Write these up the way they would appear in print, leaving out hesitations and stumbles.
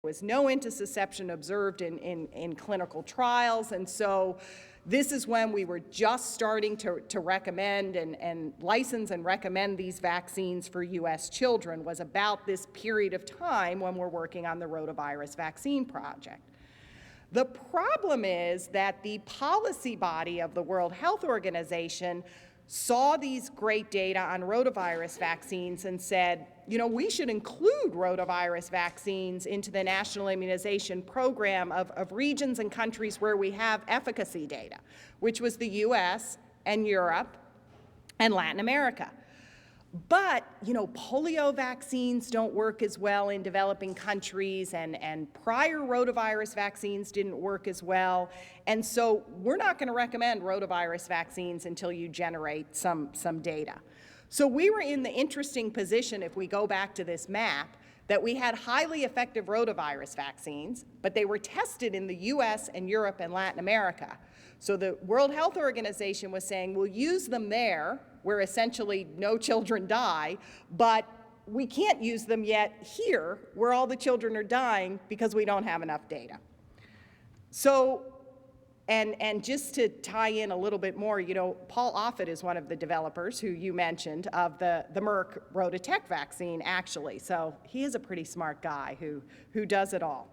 was no intussusception observed in clinical trials, and so this is when we were just starting to recommend and license and recommend these vaccines for U.S. children, was about this period of time when we're working on the rotavirus vaccine project. The problem is that the policy body of the World Health Organization saw these great data on rotavirus vaccines and said, you know, we should include rotavirus vaccines into the national immunization program of regions and countries where we have efficacy data, which was the US and Europe and Latin America. But, you know, polio vaccines don't work as well in developing countries, and prior rotavirus vaccines didn't work as well. And so we're not going to recommend rotavirus vaccines until you generate some data. So we were in the interesting position, if we go back to this map, that we had highly effective rotavirus vaccines, but they were tested in the US and Europe and Latin America. So the World Health Organization was saying, we'll use them there, where essentially no children die, but we can't use them yet here, where all the children are dying because we don't have enough data. So, and just to tie in a little bit more, you know, Paul Offit is one of the developers who you mentioned of the Merck Rototec vaccine, actually. So he is a pretty smart guy who does it all.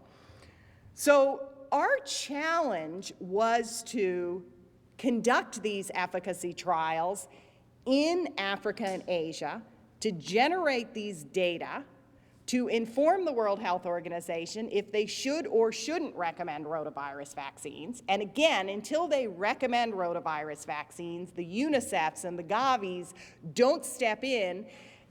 So our challenge was to conduct these efficacy trials in Africa and Asia, to generate these data, to inform the World Health Organization if they should or shouldn't recommend rotavirus vaccines. And again, until they recommend rotavirus vaccines, the UNICEFs and the Gavis don't step in.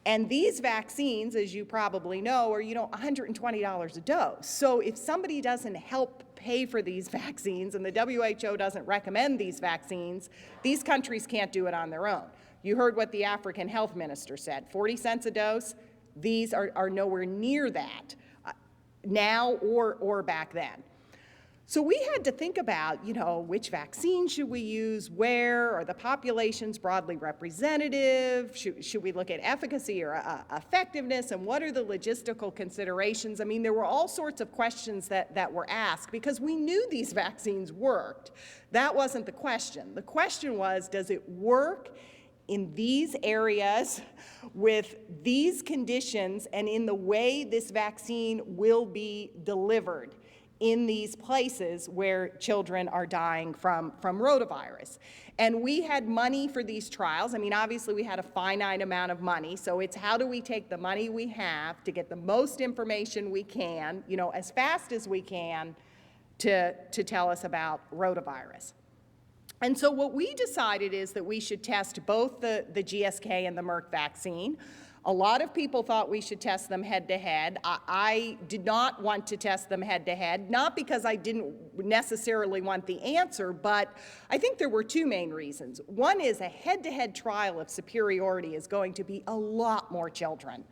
And these vaccines, as you probably know, are, you know, $120 a dose. So if somebody doesn't help pay for these vaccines and the WHO doesn't recommend these vaccines, these countries can't do it on their own. You heard what the African health minister said, 40 cents a dose. These are nowhere near that now or back then. So we had to think about, you know, which vaccine should we use, where, are the populations broadly representative, should we look at efficacy or effectiveness, and what are the logistical considerations? I mean, there were all sorts of questions that were asked because we knew these vaccines worked. That wasn't the question. The question was, does it work in these areas with these conditions and in the way this vaccine will be delivered in these places where children are dying from rotavirus? And we had money for these trials. I mean, obviously we had a finite amount of money, so it's how do we take the money we have to get the most information we can, you know, as fast as we can to tell us about rotavirus. And so what we decided is that we should test both the GSK and the Merck vaccine. A lot of people thought we should test them head-to-head. I did not want to test them head-to-head, not because I didn't necessarily want the answer, but I think there were two main reasons. One is a head-to-head trial of superiority is going to be a lot more children.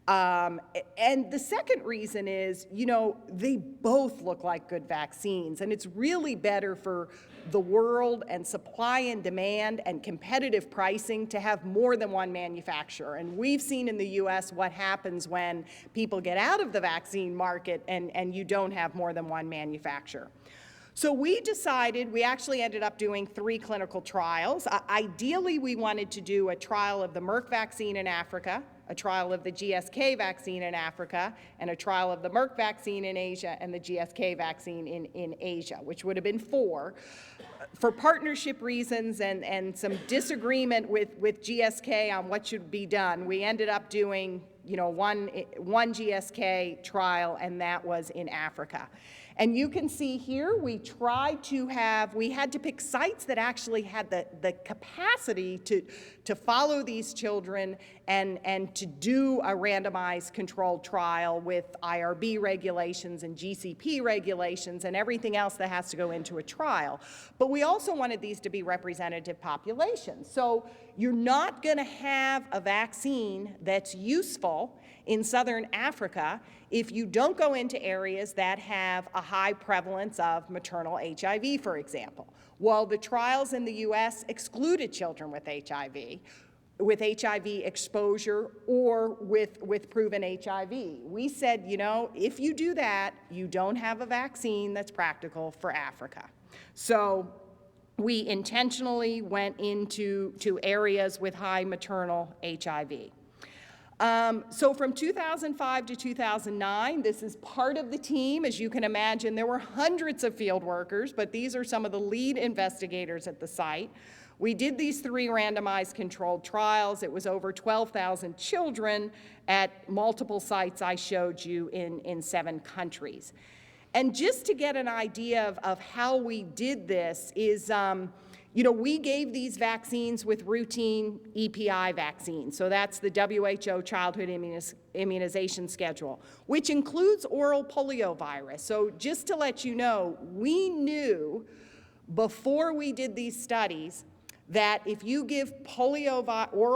And the second reason is, you know, they both look like good vaccines, and it's really better for the world and supply and demand and competitive pricing to have more than one manufacturer. And we've seen in the US what happens when people get out of the vaccine market and you don't have more than one manufacturer. So we decided, we actually ended up doing 3 clinical trials. Ideally, we wanted to do a trial of the Merck vaccine in Africa, a trial of the GSK vaccine in Africa, and a trial of the Merck vaccine in Asia and the GSK vaccine in Asia, which would have been 4. For partnership reasons and some disagreement with GSK on what should be done, we ended up doing, you know, one GSK trial, and that was in Africa. And you can see here, we had to pick sites that actually had the capacity to follow these children and to do a randomized controlled trial with IRB regulations and GCP regulations and everything else that has to go into a trial. But we also wanted these to be representative populations. So you're not going to have a vaccine that's useful in southern Africa if you don't go into areas that have a high prevalence of maternal HIV, for example. While the trials in the US excluded children with HIV, with HIV exposure or with proven HIV. We said, you know, if you do that, you don't have a vaccine that's practical for Africa. So we intentionally went into areas with high maternal HIV. So from 2005 to 2009, this is part of the team. As you can imagine, there were hundreds of field workers, but these are some of the lead investigators at the site. We did these 3 randomized controlled trials. It was over 12,000 children at multiple sites I showed you in 7 countries. And just to get an idea of how we did this is, you know, we gave these vaccines with routine EPI vaccines. So that's the WHO childhood immunization schedule, which includes oral poliovirus. So just to let you know, we knew before we did these studies that if you give oral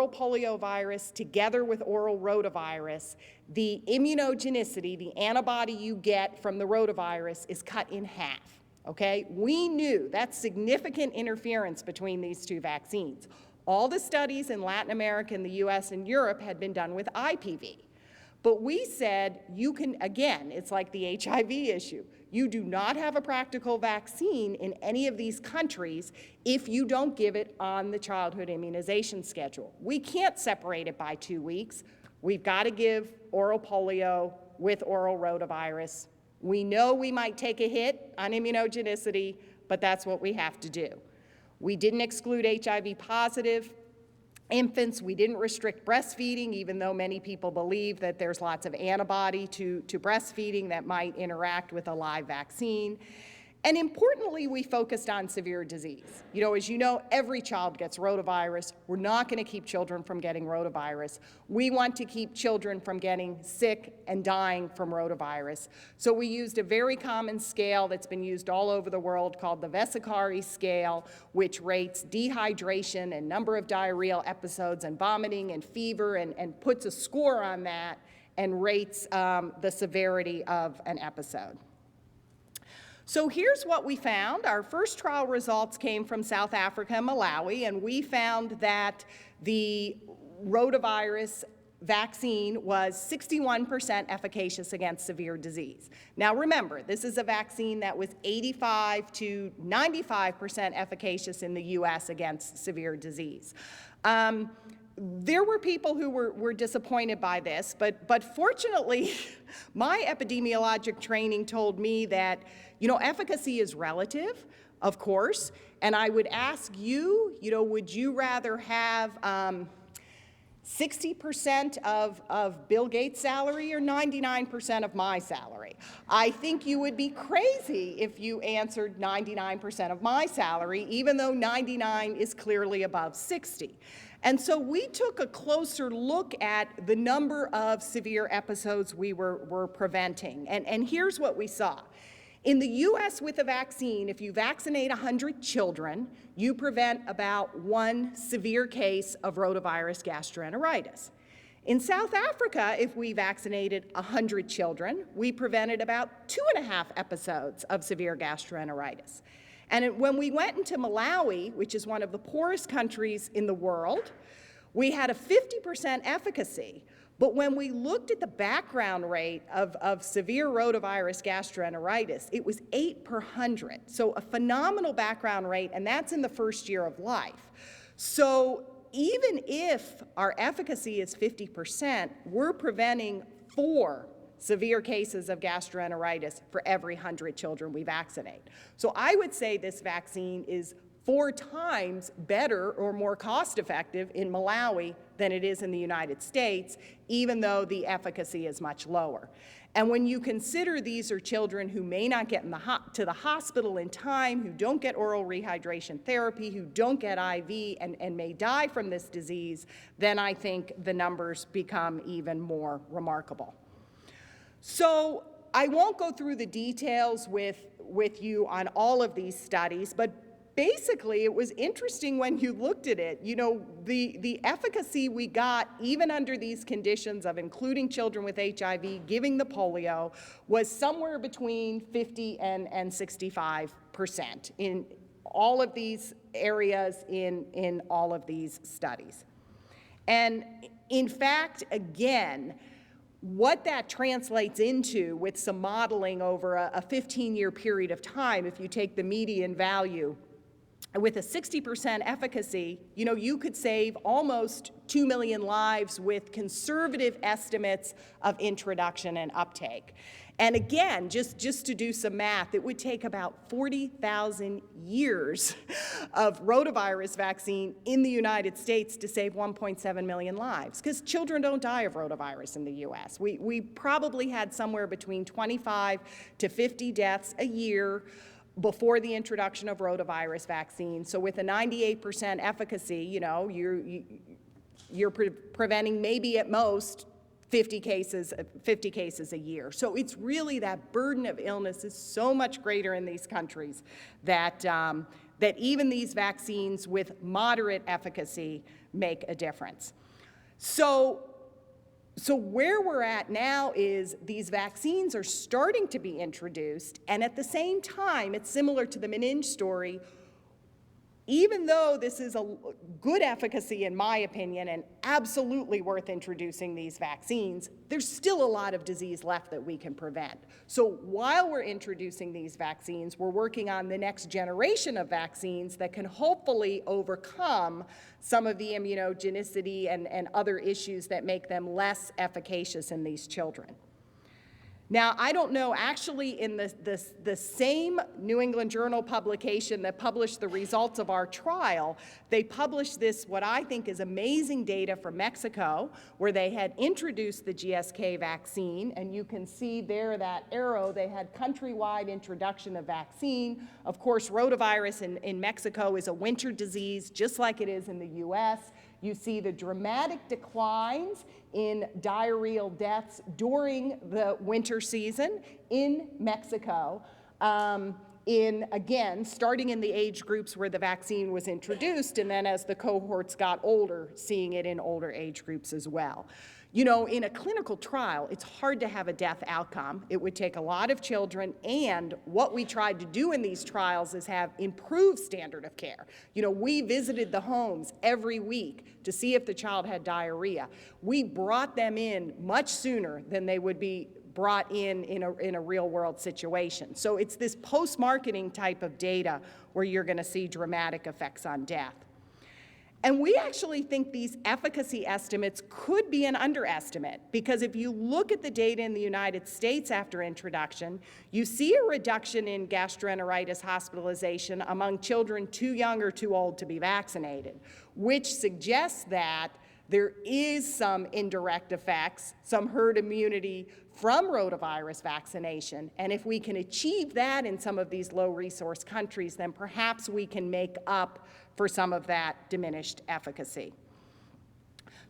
poliovirus together with oral rotavirus, the immunogenicity, the antibody you get from the rotavirus, is cut in half, okay? We knew that's significant interference between these 2 vaccines. All the studies in Latin America and the US and Europe had been done with IPV. But we said, you can, again, it's like the HIV issue. You do not have a practical vaccine in any of these countries if you don't give it on the childhood immunization schedule. We can't separate it by 2 weeks. We've got to give oral polio with oral rotavirus. We know we might take a hit on immunogenicity, but that's what we have to do. We didn't exclude HIV positive infants. We didn't restrict breastfeeding, even though many people believe that there's lots of antibody to breastfeeding that might interact with a live vaccine. And importantly, we focused on severe disease. You know, as you know, every child gets rotavirus. We're not going to keep children from getting rotavirus. We want to keep children from getting sick and dying from rotavirus. So we used a very common scale that's been used all over the world called the Vesicari scale, which rates dehydration and number of diarrheal episodes and vomiting and fever and puts a score on that and rates the severity of an episode. So here's what we found. Our first trial results came from South Africa and Malawi, and we found that the rotavirus vaccine was 61% efficacious against severe disease. Now remember, this is a vaccine that was 85 to 95% efficacious in the US against severe disease. There were people who were disappointed by this, but fortunately, my epidemiologic training told me that, you know, efficacy is relative, of course, and I would ask you, you know, would you rather have 60% of Bill Gates' salary or 99% of my salary? I think you would be crazy if you answered 99% of my salary, even though 99 is clearly above 60. And so we took a closer look at the number of severe episodes we were preventing. And here's what we saw. In the US with a vaccine, if you vaccinate 100 children, you prevent about 1 severe case of rotavirus gastroenteritis. In South Africa, if we vaccinated 100 children, we prevented about 2.5 episodes of severe gastroenteritis. And when we went into Malawi, which is one of the poorest countries in the world, we had a 50% efficacy. But when we looked at the background rate of severe rotavirus gastroenteritis, it was 8 per 100. So a phenomenal background rate, and that's in the first year of life. So even if our efficacy is 50%, we're preventing 4 severe cases of gastroenteritis for every 100 children we vaccinate. So I would say this vaccine is 4 times better or more cost-effective in Malawi than it is in the United States, even though the efficacy is much lower. And when you consider these are children who may not get to the hospital in time, who don't get oral rehydration therapy, who don't get IV, and may die from this disease, then I think the numbers become even more remarkable. So I won't go through the details with you on all of these studies, but basically it was interesting when you looked at it. You know, the efficacy we got, even under these conditions of including children with HIV, giving the polio, was somewhere between 50 and 65% in all of these areas in all of these studies. And in fact, again, what that translates into with some modeling over a 15-year period of time, if you take the median value, with a 60% efficacy, you could save almost 2 million lives with conservative estimates of introduction and uptake. And again, just to do some math, it would take about 40,000 years of rotavirus vaccine in the United States to save 1.7 million lives, because children don't die of rotavirus in the US. We probably had somewhere between 25 to 50 deaths a year before the introduction of rotavirus vaccine. So with a 98% efficacy, you're preventing maybe at most 50 cases a year. So it's really that burden of illness is so much greater in these countries that, that even these vaccines with moderate efficacy make a difference. So where we're at now is these vaccines are starting to be introduced, and at the same time, it's similar to the meninge story. Even though this is a good efficacy, in my opinion, and absolutely worth introducing these vaccines, there's still a lot of disease left that we can prevent. So while we're introducing these vaccines, we're working on the next generation of vaccines that can hopefully overcome some of the immunogenicity and other issues that make them less efficacious in these children. Now, I don't know, actually in the same New England Journal publication that published the results of our trial, they published this, what I think is amazing data from Mexico, where they had introduced the GSK vaccine, and you can see there that arrow, they had countrywide introduction of vaccine. Of course, rotavirus in Mexico is a winter disease, just like it is in the US. You see the dramatic declines in diarrheal deaths during the winter season in Mexico, again, starting in the age groups where the vaccine was introduced, and then as the cohorts got older, seeing it in older age groups as well. In a clinical trial, it's hard to have a death outcome. It would take a lot of children, and what we tried to do in these trials is have improved standard of care. We visited the homes every week to see if the child had diarrhea. We brought them in much sooner than they would be brought in a real-world situation. So it's this post-marketing type of data where you're going to see dramatic effects on death. And we actually think these efficacy estimates could be an underestimate, because if you look at the data in the United States after introduction, you see a reduction in gastroenteritis hospitalization among children too young or too old to be vaccinated, which suggests that there is some indirect effects, some herd immunity from rotavirus vaccination. And if we can achieve that in some of these low-resource countries, then perhaps we can make up for some of that diminished efficacy.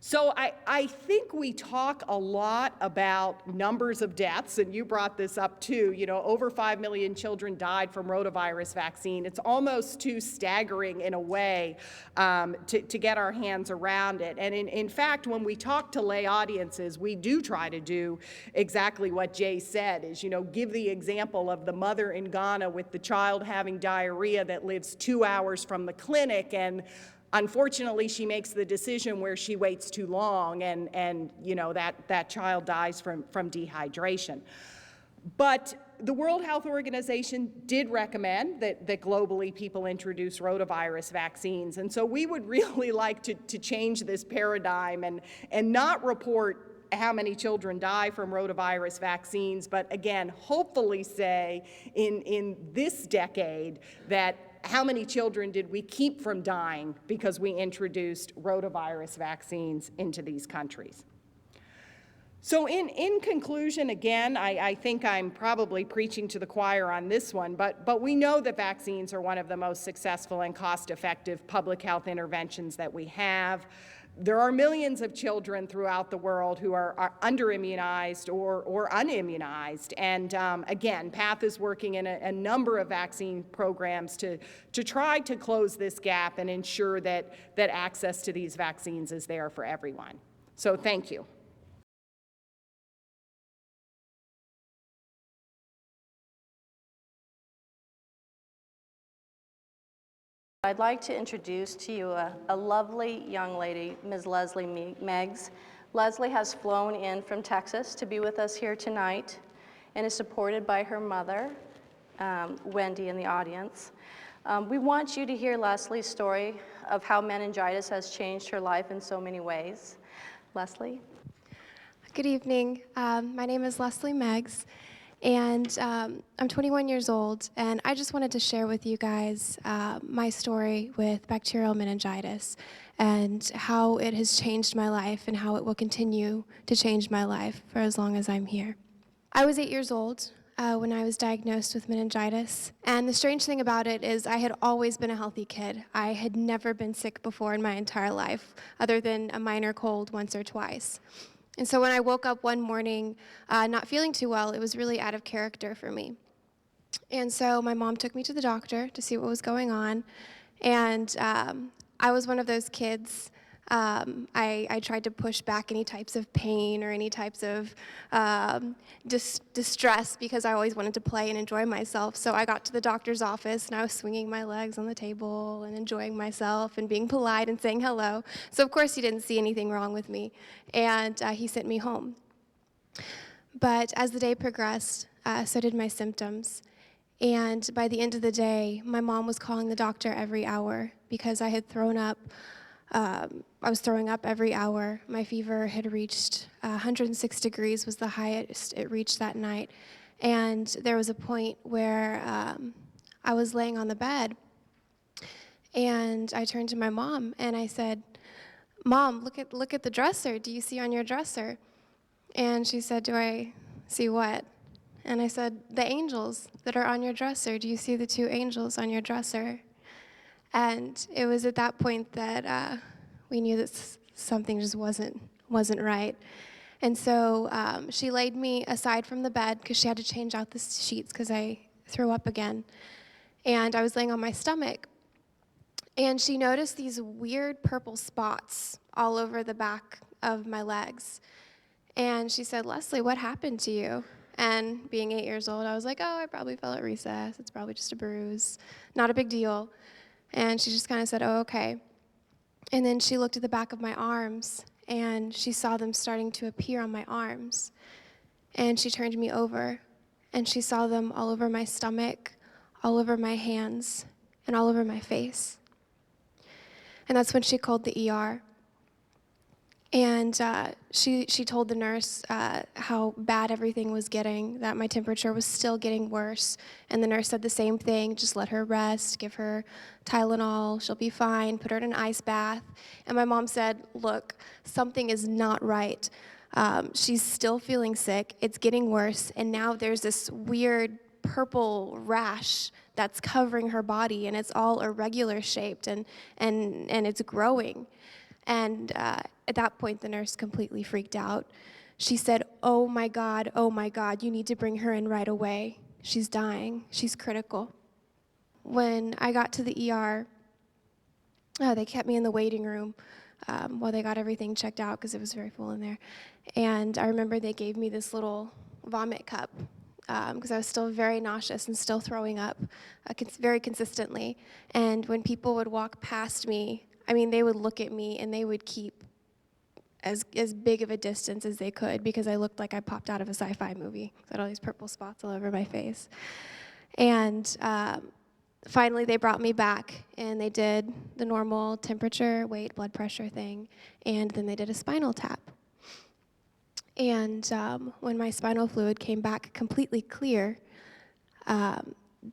So I think we talk a lot about numbers of deaths, and you brought this up too. Over 5 million children died from rotavirus vaccine. It's almost too staggering in a way to get our hands around it. And in fact, when we talk to lay audiences, we do try to do exactly what Jay said, is, give the example of the mother in Ghana with the child having diarrhea that lives 2 hours from the clinic, and unfortunately, she makes the decision where she waits too long, and that child dies from dehydration. But the World Health Organization did recommend that globally people introduce rotavirus vaccines, and so we would really like to change this paradigm and not report how many children die from rotavirus vaccines, but again, hopefully say in this decade that how many children did we keep from dying because we introduced rotavirus vaccines into these countries? So in conclusion, again, I think I'm probably preaching to the choir on this one, but we know that vaccines are one of the most successful and cost-effective public health interventions that we have. There are millions of children throughout the world who are under-immunized or unimmunized. And again, PATH is working in a number of vaccine programs to try to close this gap and ensure that access to these vaccines is there for everyone. So thank you. I'd like to introduce to you a lovely young lady, Ms. Leslie Meigs. Leslie has flown in from Texas to be with us here tonight and is supported by her mother, Wendy, in the audience. We want you to hear Leslie's story of how meningitis has changed her life in so many ways. Leslie? Good evening. My name is Leslie Meigs, and I'm 21 years old, and I just wanted to share with you guys my story with bacterial meningitis and how it has changed my life and how it will continue to change my life for as long as I'm here. I was 8 years old when I was diagnosed with meningitis, and the strange thing about it is I had always been a healthy kid. I had never been sick before in my entire life, other than a minor cold once or twice. And so when I woke up one morning not feeling too well, it was really out of character for me. And so my mom took me to the doctor to see what was going on. And I was one of those kids. I tried to push back any types of pain or any types of distress because I always wanted to play and enjoy myself. So I got to the doctor's office and I was swinging my legs on the table and enjoying myself and being polite and saying hello. So of course he didn't see anything wrong with me, and he sent me home. But as the day progressed, so did my symptoms. And by the end of the day, my mom was calling the doctor every hour because I had thrown up. I was throwing up every hour. My fever had reached 106 degrees was the highest it reached that night. And there was a point where I was laying on the bed, and I turned to my mom and I said, "Mom, look at the dresser. Do you see on your dresser?" And she said, "Do I see what?" And I said, "The angels that are on your dresser. Do you see the 2 angels on your dresser?" And it was at that point that we knew that something just wasn't right. And so she laid me aside from the bed because she had to change out the sheets because I threw up again. And I was laying on my stomach. And she noticed these weird purple spots all over the back of my legs. And she said, "Leslie, what happened to you?" And being 8 years old, I was like, "Oh, I probably fell at recess. It's probably just a bruise. Not a big deal." And she just kind of said, "Oh, okay." And then she looked at the back of my arms, and she saw them starting to appear on my arms. And she turned me over, and she saw them all over my stomach, all over my hands, and all over my face. And that's when she called the ER. And she told the nurse how bad everything was getting, that my temperature was still getting worse. And the nurse said the same thing, just let her rest, give her Tylenol, she'll be fine, put her in an ice bath. And my mom said, "Look, something is not right. She's still feeling sick, it's getting worse, and now there's this weird purple rash that's covering her body, and it's all irregular shaped, and it's growing." And at that point, the nurse completely freaked out. She said, oh my God, you need to bring her in right away. She's dying. She's critical." When I got to the ER, they kept me in the waiting room while they got everything checked out because it was very full in there. And I remember they gave me this little vomit cup because I was still very nauseous and still throwing up very consistently. And when people would walk past me, I mean, they would look at me and they would keep as big of a distance as they could because I looked like I popped out of a sci-fi movie. I had all these purple spots all over my face. And finally, they brought me back, and they did the normal temperature, weight, blood pressure thing, and then they did a spinal tap. And when my spinal fluid came back completely clear,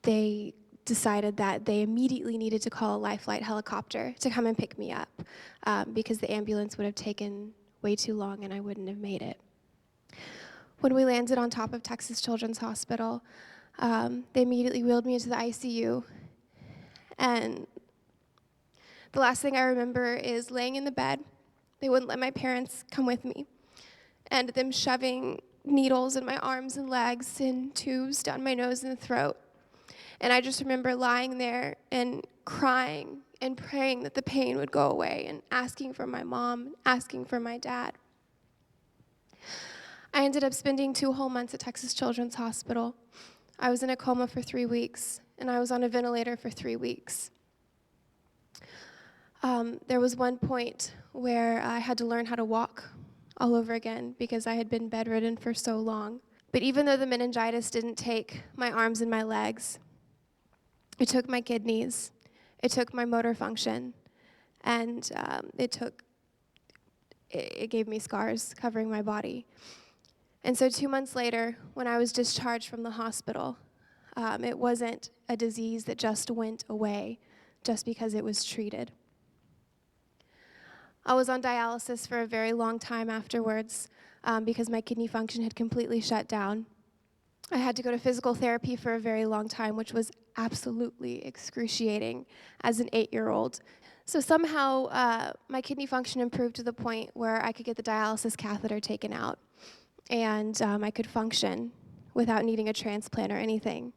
they decided that they immediately needed to call a life flight helicopter to come and pick me up because the ambulance would have taken way too long and I wouldn't have made it. When we landed on top of Texas Children's Hospital, they immediately wheeled me into the ICU. And the last thing I remember is laying in the bed. They wouldn't let my parents come with me, and them shoving needles in my arms and legs and tubes down my nose and throat. And I just remember lying there and crying and praying that the pain would go away and asking for my mom, asking for my dad. I ended up spending 2 whole months at Texas Children's Hospital. I was in a coma for 3 weeks, and I was on a ventilator for 3 weeks. There was one point where I had to learn how to walk all over again because I had been bedridden for so long. But even though the meningitis didn't take my arms and my legs, it took my kidneys, it took my motor function, and it gave me scars covering my body. And so 2 months later, when I was discharged from the hospital, it wasn't a disease that just went away just because it was treated. I was on dialysis for a very long time afterwards because my kidney function had completely shut down. I had to go to physical therapy for a very long time, which was absolutely excruciating as an 8-year-old. So somehow my kidney function improved to the point where I could get the dialysis catheter taken out and I could function without needing a transplant or anything.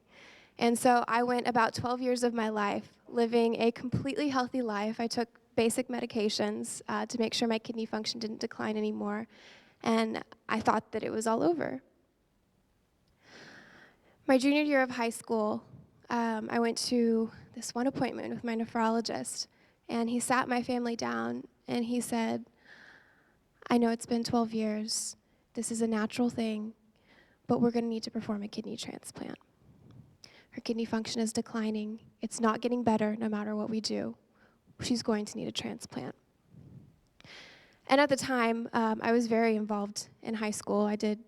And so I went about 12 years of my life living a completely healthy life. I took basic medications to make sure my kidney function didn't decline anymore, and I thought that it was all over. My junior year of high school, I went to this one appointment with my nephrologist, and he sat my family down and he said, "I know it's been 12 years, this is a natural thing, but we're going to need to perform a kidney transplant. Her kidney function is declining. It's not getting better no matter what we do. She's going to need a transplant." And at the time, I was very involved in high school. I did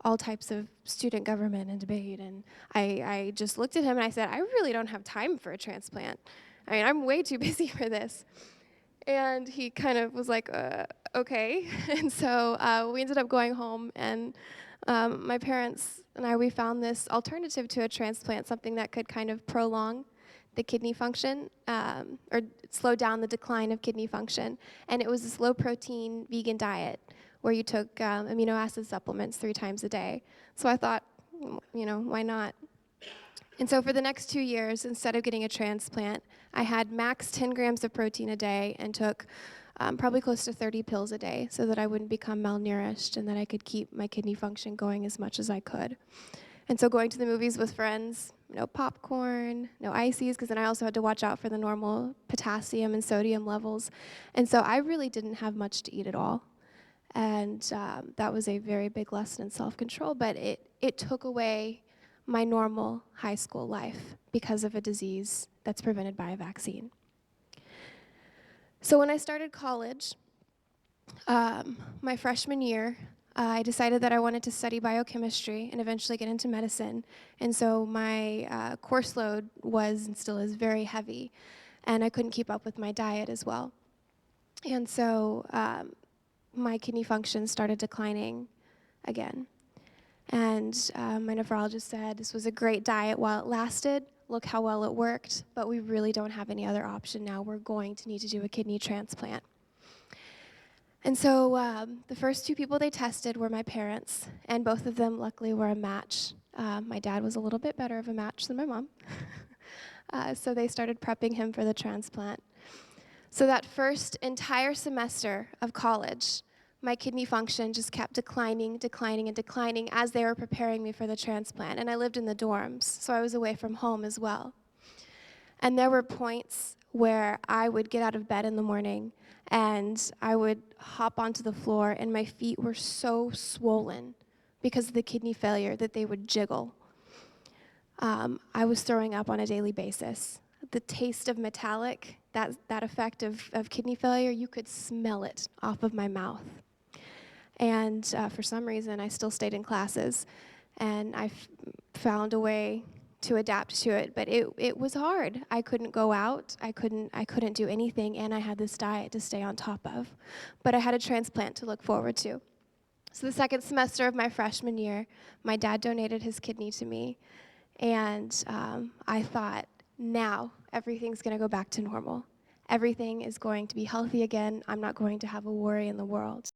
all types of student government and debate, and I just looked at him and I said, "I really don't have time for a transplant. I mean, I'm way too busy for this." And he kind of was like, okay. And so we ended up going home, and my parents and we found this alternative to a transplant, something that could kind of prolong the kidney function or slow down the decline of kidney function. And it was this low-protein vegan diet where you took amino acid supplements 3 times a day. So I thought, why not? And so for the next 2 years, instead of getting a transplant, I had max 10 grams of protein a day and took probably close to 30 pills a day so that I wouldn't become malnourished and that I could keep my kidney function going as much as I could. And so going to the movies with friends, no popcorn, no ices, because then I also had to watch out for the normal potassium and sodium levels. And so I really didn't have much to eat at all. And that was a very big lesson in self-control, but it took away my normal high school life because of a disease that's prevented by a vaccine. So when I started college, my freshman year, I decided that I wanted to study biochemistry and eventually get into medicine. And so my course load was and still is very heavy, and I couldn't keep up with my diet as well. And so my kidney function started declining again. And my nephrologist said this was a great diet while it lasted. Look how well it worked, but we really don't have any other option now. We're going to need to do a kidney transplant. And so the first 2 people they tested were my parents, and both of them luckily were a match. My dad was a little bit better of a match than my mom. So they started prepping him for the transplant. So that first entire semester of college, my kidney function just kept declining as they were preparing me for the transplant. And I lived in the dorms, so I was away from home as well. And there were points where I would get out of bed in the morning and I would hop onto the floor and my feet were so swollen because of the kidney failure that they would jiggle. I was throwing up on a daily basis. The taste of metallic, that effect of kidney failure, you could smell it off of my mouth. And for some reason, I still stayed in classes, and I found a way to adapt to it. But it was hard. I couldn't go out. I couldn't do anything, and I had this diet to stay on top of. But I had a transplant to look forward to. So the second semester of my freshman year, my dad donated his kidney to me, and I thought, now everything's going to go back to normal. Everything is going to be healthy again. I'm not going to have a worry in the world.